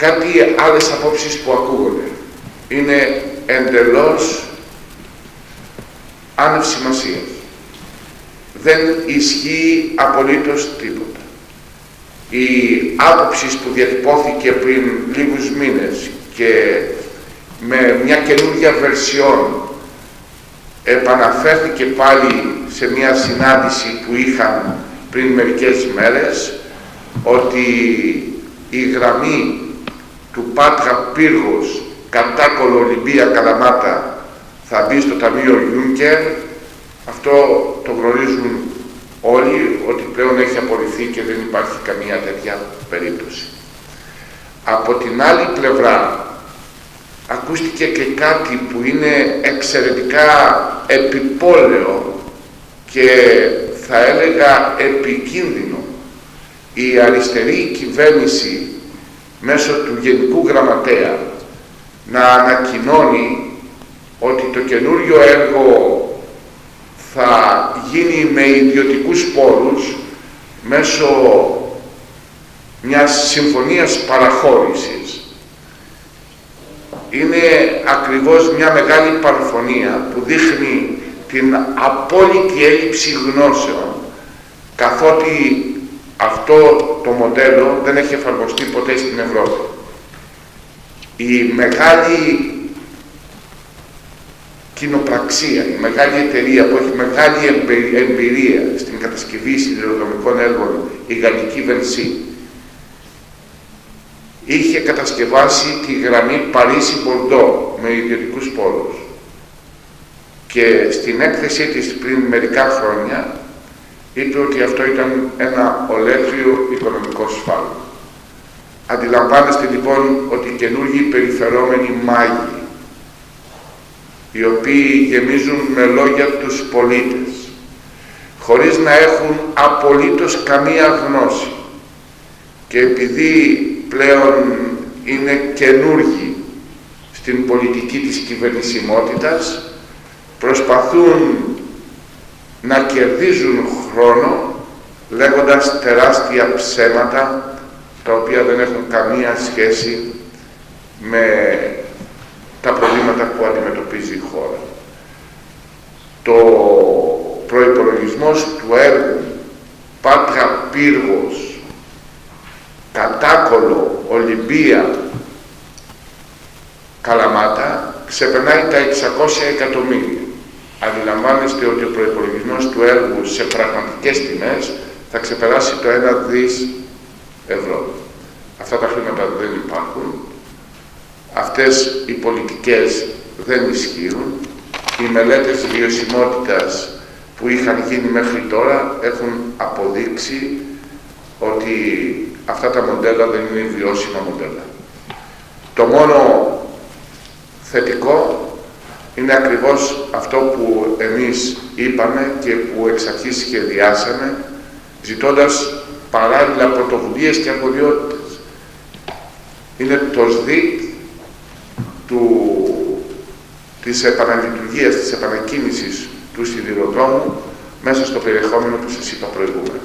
Κάτι άλλες απόψεις που ακούγονται είναι εντελώς άνευ σημασίας. Δεν ισχύει απολύτως τίποτα. Η άποψη που διατυπώθηκε πριν λίγους μήνες και με μια καινούργια βερσιόν επαναφέρθηκε πάλι σε μια συνάντηση που είχαν πριν μερικές μέρες, ότι η γραμμή του Πάτρα Πύργος Κατάκολο Ολυμπία Καλαμάτα θα μπει στο Ταμείο Γιούνκερ. Αυτό το γνωρίζουν όλοι, ότι πλέον έχει απορριφθεί και δεν υπάρχει καμία τέτοια περίπτωση. Από την άλλη πλευρά ακούστηκε και κάτι που είναι εξαιρετικά επιπόλαιο και θα έλεγα επικίνδυνο. Η αριστερή κυβέρνηση μέσω του Γενικού Γραμματέα να ανακοινώνει ότι το καινούριο έργο θα γίνει με ιδιωτικούς πόρους μέσω μιας συμφωνίας παραχώρησης. Είναι ακριβώς μια μεγάλη παραφωνία που δείχνει την απόλυτη έλλειψη γνώσεων, καθότι αυτό το μοντέλο δεν έχει εφαρμοστεί ποτέ στην Ευρώπη. Η μεγάλη κοινοπραξία, η μεγάλη εταιρεία που έχει μεγάλη εμπειρία στην κατασκευή σιδηροδρομικών έργων, η γαλλική Βενσί, είχε κατασκευάσει τη γραμμή Παρίσι-Μπορντό με ιδιωτικούς πόρους. Και στην έκθεσή της πριν μερικά χρόνια είπε ότι αυτό ήταν ένα ολέθριο οικονομικό σφάλμα. Αντιλαμβάνεστε λοιπόν ότι οι καινούργιοι περιφερόμενοι μάγοι, οι οποίοι γεμίζουν με λόγια τους πολίτες, χωρίς να έχουν απολύτως καμία γνώση, και επειδή πλέον είναι καινούργοι στην πολιτική της κυβερνησιμότητας, προσπαθούν να κερδίζουν χρόνο λέγοντας τεράστια ψέματα τα οποία δεν έχουν καμία σχέση με τα προβλήματα που αντιμετωπίζει η χώρα. Το προϋπολογισμός του έργου Πάτρα Πύργος Κατάκολο Ολυμπία Καλαμάτα ξεπερνάει τα 600 εκατομμύρια. Αντιλαμβάνεστε ότι ο προϋπολογισμός του έργου σε πραγματικές τιμές θα ξεπεράσει το 1 δις ευρώ. Αυτά τα χρήματα δεν υπάρχουν. Αυτές οι πολιτικές δεν ισχύουν. Οι μελέτες βιωσιμότητας που είχαν γίνει μέχρι τώρα έχουν αποδείξει ότι αυτά τα μοντέλα δεν είναι βιώσιμα μοντέλα. Το μόνο θετικό είναι ακριβώς αυτό που εμείς είπαμε και που εξ αρχής σχεδιάσαμε, ζητώντας παράλληλα πρωτοβουλίες και αρμοδιότητες. Είναι το ΣΔΙΤ της επαναλειτουργίας, της επανακίνησης του σιδηροδρόμου μέσα στο περιεχόμενο που σας είπα προηγούμενα.